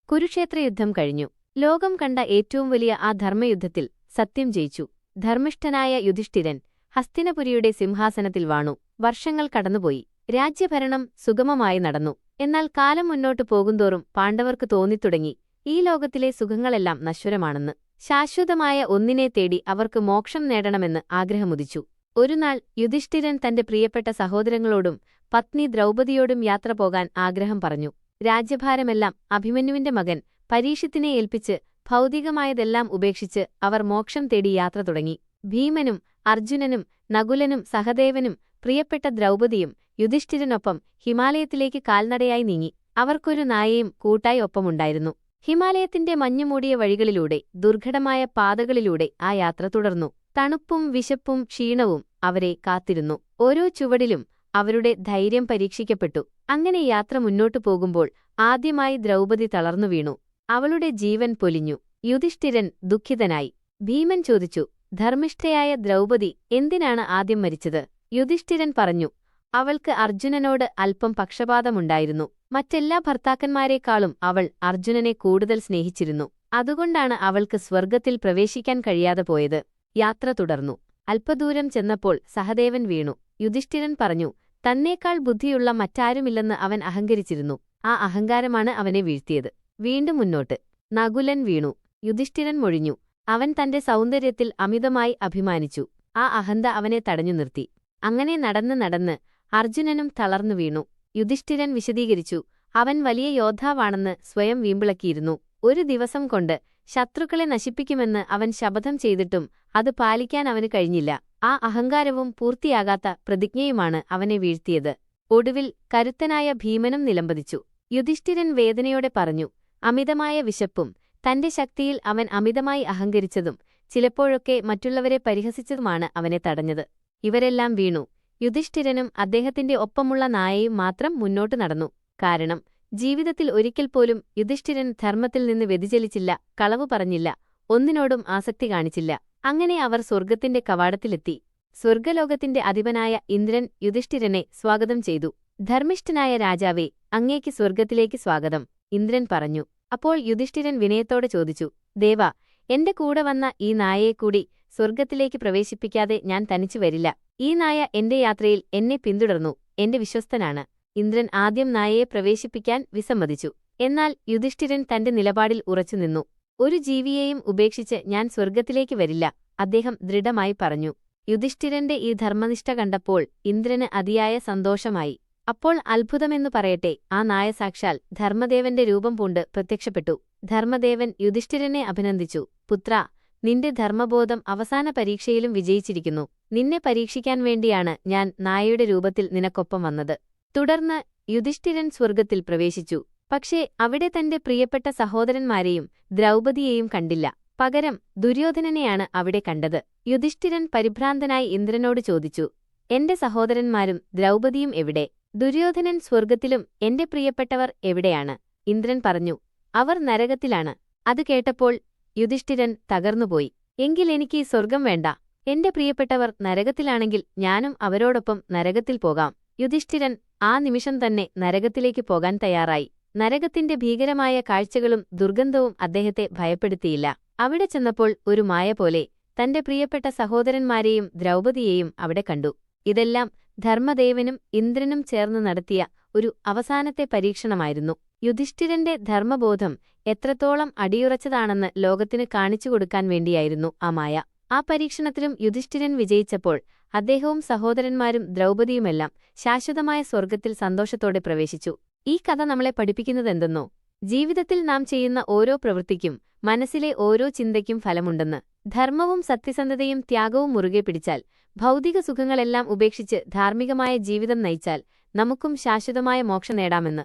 കുരുക്ഷേത്രയുദ്ധം കഴിഞ്ഞു. ലോകം കണ്ട ഏറ്റവും വലിയ ആ ധർമ്മയുദ്ധത്തിൽ സത്യം ജയിച്ചു. ധർമ്മിഷ്ഠനായ യുധിഷ്ഠിരൻ ഹസ്തിനപുരിയുടെ സിംഹാസനത്തിൽ വാണു. വർഷങ്ങൾ കടന്നുപോയി. രാജ്യഭരണം സുഗമമായി നടന്നു. എന്നാൽ കാലം മുന്നോട്ടു പോകുന്തോറും പാണ്ഡവർക്ക് തോന്നിത്തുടങ്ങി, ഈ ലോകത്തിലെ സുഖങ്ങളെല്ലാം നശ്വരമാണെന്ന്. ശാശ്വതമായ ഒന്നിനെ തേടി അവർക്ക് മോക്ഷം നേടണമെന്ന് ആഗ്രഹമുദിച്ചു. ഒരുനാൾ യുധിഷ്ഠിരൻ തന്റെ പ്രിയപ്പെട്ട സഹോദരങ്ങളോടും പത്നി ദ്രൗപദിയോടും യാത്ര പോകാൻ ആഗ്രഹം പറഞ്ഞു. രാജ്യഭാരമെല്ലാം അഭിമന്യുവിന്റെ മകൻ പരീക്ഷിത്തിനെ ഏൽപ്പിച്ച് ഭൗതികമായതെല്ലാം ഉപേക്ഷിച്ച് അവർ മോക്ഷം തേടി യാത്ര തുടങ്ങി. ഭീമനും അർജുനനും നകുലനും സഹദേവനും പ്രിയപ്പെട്ട ദ്രൗപദിയും യുധിഷ്ഠിരനൊപ്പം ഹിമാലയത്തിലേക്ക് കാൽനടയായി നീങ്ങി. അവർക്കൊരു നായയും കൂട്ടായി ഒപ്പമുണ്ടായിരുന്നു. ഹിമാലയത്തിന്റെ മഞ്ഞുമൂടിയ വഴികളിലൂടെ, ദുർഘടമായ പാതകളിലൂടെ ആ യാത്ര തുടർന്നു. തണുപ്പും വിശപ്പും ക്ഷീണവും അവരെ കാത്തിരുന്നു. ഓരോ ചുവടിലും അവരുടെ ധൈര്യം പരീക്ഷിക്കപ്പെട്ടു. അങ്ങനെ യാത്ര മുന്നോട്ടു പോകുമ്പോൾ ആദ്യമായി ദ്രൗപദി തളർന്നു വീണു. അവളുടെ ജീവൻ പൊലിഞ്ഞു. യുധിഷ്ഠിരൻ ദുഃഖിതനായി. ഭീമൻ ചോദിച്ചു, ധർമ്മിഷ്ഠയായ ദ്രൗപദി എന്തിനാണ് ആദ്യം മരിച്ചത്? യുധിഷ്ഠിരൻ പറഞ്ഞു, അവൾക്ക് അർജുനനോട് അല്പം പക്ഷപാതമുണ്ടായിരുന്നു. മറ്റെല്ലാ ഭർത്താക്കന്മാരെക്കാളും അവൾ അർജുനനെ കൂടുതൽ സ്നേഹിച്ചിരുന്നു. അതുകൊണ്ടാണ് അവൾക്ക് സ്വർഗ്ഗത്തിൽ പ്രവേശിക്കാൻ കഴിയാതെ പോയത്. യാത്ര തുടർന്നു. അല്പദൂരം ചെന്നപ്പോൾ സഹദേവൻ വീണു. യുധിഷ്ഠിരൻ പറഞ്ഞു, തന്നേക്കാൾ ബുദ്ധിയുള്ള മറ്റാരുമില്ലെന്ന് അവൻ അഹങ്കരിച്ചിരുന്നു. ആ അഹങ്കാരമാണ് അവനെ വീഴ്ത്തിയത്. വീണ്ടും മുന്നോട്ട്. നകുലൻ വീണു. യുധിഷ്ഠിരൻ മൊഴിഞ്ഞു. അവൻ തന്റെ സൗന്ദര്യത്തിൽ അമിതമായി അഭിമാനിച്ചു. ആ അഹന്ത അവനെ തടഞ്ഞു നിർത്തി. അങ്ങനെ നടന്ന് അർജുനനും തളർന്നു വീണു. യുധിഷ്ഠിരൻ വിശദീകരിച്ചു, അവൻ വലിയ യോദ്ധാവാണെന്ന് സ്വയം വീമ്പിളക്കിയിരുന്നു. ഒരു ദിവസം കൊണ്ട് ശത്രുക്കളെ നശിപ്പിക്കുമെന്ന് അവൻ ശപഥം ചെയ്തിട്ടും അത് പാലിക്കാൻ അവന് കഴിഞ്ഞില്ല. ആ അഹങ്കാരവും പൂർത്തിയാകാത്ത പ്രതിജ്ഞയുമാണ് അവനെ വീഴ്ത്തിയത്. ഒടുവിൽ കരുത്തനായ ഭീമനും നിലംപതിച്ചു. യുധിഷ്ഠിരൻ വേദനയോടെ പറഞ്ഞു, അമിതമായ വിശപ്പും തന്റെ ശക്തിയിൽ അവൻ അമിതമായി അഹങ്കരിച്ചതും ചിലപ്പോഴൊക്കെ മറ്റുള്ളവരെ പരിഹസിച്ചതുമാണ് അവനെ തടഞ്ഞത്. ഇവരെല്ലാം വീണു. യുധിഷ്ഠിരനും അദ്ദേഹത്തിന്റെ ഒപ്പമുള്ള നായയും മാത്രം മുന്നോട്ടു നടന്നു. കാരണം ജീവിതത്തിൽ ഒരിക്കൽ പോലും യുധിഷ്ഠിരൻ ധർമ്മത്തിൽ നിന്ന് വ്യതിചലിച്ചില്ല, കളവു പറഞ്ഞില്ല, ഒന്നിനോടും ആസക്തി കാണിച്ചില്ല. അങ്ങനെ അവർ സ്വർഗ്ഗത്തിന്റെ കവാടത്തിലെത്തി. സ്വർഗ്ഗലോകത്തിന്റെ അധിപനായ ഇന്ദ്രൻ യുധിഷ്ഠിരനെ സ്വാഗതം ചെയ്തു. ധർമ്മിഷ്ഠനായ രാജാവേ, അങ്ങേക്ക് സ്വർഗ്ഗത്തിലേക്ക് സ്വാഗതം, ഇന്ദ്രൻ പറഞ്ഞു. അപ്പോൾ യുധിഷ്ഠിരൻ വിനയത്തോടെ ചോദിച്ചു, ദേവാ, എന്റെ കൂടെ വന്ന ഈ നായയെക്കൂടി സ്വർഗ്ഗത്തിലേക്ക് പ്രവേശിപ്പിക്കാതെ ഞാൻ തനിച്ചു വരില്ല. ഈ നായ എന്റെ യാത്രയിൽ എന്നെ പിന്തുടർന്നു, എന്റെ വിശ്വസ്തനാണ്. ഇന്ദ്രൻ ആദ്യം നായയെ പ്രവേശിപ്പിക്കാൻ വിസമ്മതിച്ചു. എന്നാൽ യുധിഷ്ഠിരൻ തന്റെ നിലപാടിൽ ഉറച്ചുനിന്നു. ഒരു ജീവിയെയും ഉപേക്ഷിച്ച് ഞാൻ സ്വർഗ്ഗത്തിലേക്ക് വരില്ല, അദ്ദേഹം ദൃഢമായി പറഞ്ഞു. യുധിഷ്ഠിരന്റെ ഈ ധർമ്മനിഷ്ഠ കണ്ടപ്പോൾ ഇന്ദ്രന് അതിയായ സന്തോഷമായി. അപ്പോൾ അത്ഭുതമെന്നു പറയട്ടെ, ആ നായ സാക്ഷാൽ ധർമ്മദേവന്റെ രൂപം പൂണ്ട് പ്രത്യക്ഷപ്പെട്ടു. ധർമ്മദേവൻ യുധിഷ്ഠിരനെ അഭിനന്ദിച്ചു. പുത്രാ, നിന്റെ ധർമ്മബോധം അവസാന പരീക്ഷയിലും വിജയിച്ചിരിക്കുന്നു. നിന്നെ പരീക്ഷിക്കാൻ വേണ്ടിയാണ് ഞാൻ നായയുടെ രൂപത്തിൽ നിനക്കൊപ്പം വന്നത്. തുടർന്ന് യുധിഷ്ഠിരൻ സ്വർഗ്ഗത്തിൽ പ്രവേശിച്ചു. പക്ഷേ അവിടെ തന്റെ പ്രിയപ്പെട്ട സഹോദരന്മാരെയും ദ്രൗപദിയെയും കണ്ടില്ല. പകരം ദുര്യോധനനെയാണ് അവിടെ കണ്ടത്. യുധിഷ്ഠിരൻ പരിഭ്രാന്തനായി ഇന്ദ്രനോട് ചോദിച്ചു, എന്റെ സഹോദരന്മാരും ദ്രൗപദിയും എവിടെ? ദുര്യോധനൻ സ്വർഗ്ഗത്തിലും എന്റെ പ്രിയപ്പെട്ടവർ എവിടെയാണ്? ഇന്ദ്രൻ പറഞ്ഞു, അവർ നരകത്തിലാണ്. അത് കേട്ടപ്പോൾ യുധിഷ്ഠിരൻ തകർന്നുപോയി. എങ്കിൽ എനിക്ക് സ്വർഗ്ഗം വേണ്ട. എന്റെ പ്രിയപ്പെട്ടവർ നരകത്തിലാണെങ്കിൽ ഞാനും അവരോടൊപ്പം നരകത്തിൽ പോകാം. യുധിഷ്ഠിരൻ ആ നിമിഷം തന്നെ നരകത്തിലേക്ക് പോകാൻ തയ്യാറായി. നരകത്തിന്റെ ഭീകരമായ കാഴ്ചകളും ദുർഗന്ധവും അദ്ദേഹത്തെ ഭയപ്പെടുത്തിയില്ല. അവിടെ ചെന്നപ്പോൾ ഒരു മായ പോലെ തന്റെ പ്രിയപ്പെട്ട സഹോദരന്മാരെയും ദ്രൗപദിയെയും അവിടെ കണ്ടു. ഇതെല്ലാം ധർമ്മദേവനും ഇന്ദ്രനും ചേർന്ന് നടത്തിയ ഒരു അവസാനത്തെ പരീക്ഷണമായിരുന്നു. യുധിഷ്ഠിരന്റെ ധർമ്മബോധം എത്രത്തോളം അടിയുറച്ചതാണെന്ന് ലോകത്തിന് കാണിച്ചുകൊടുക്കാൻ വേണ്ടിയായിരുന്നു ആ മായ. ആ പരീക്ഷണത്തിലും യുധിഷ്ഠിരൻ വിജയിച്ചപ്പോൾ അദ്ദേഹവും സഹോദരന്മാരും ദ്രൗപദിയുമെല്ലാം ശാശ്വതമായ സ്വർഗ്ഗത്തിൽ സന്തോഷത്തോടെ പ്രവേശിച്ചു. ഈ കഥ നമ്മളെ പഠിപ്പിക്കുന്നതെന്തെന്നോ? ജീവിതത്തിൽ നാം ചെയ്യുന്ന ഓരോ പ്രവൃത്തിക്കും, മനസ്സിലെ ഓരോ ചിന്തയ്ക്കും ഫലമുണ്ടെന്ന്. ധർമ്മവും സത്യസന്ധതയും ത്യാഗവും മുറുകെ പിടിച്ചാൽ, ഭൗതിക സുഖങ്ങളെല്ലാം ഉപേക്ഷിച്ച് ധാർമ്മികമായ ജീവിതം നയിച്ചാൽ നമുക്കും ശാശ്വതമായ മോക്ഷം നേടാമെന്ന്.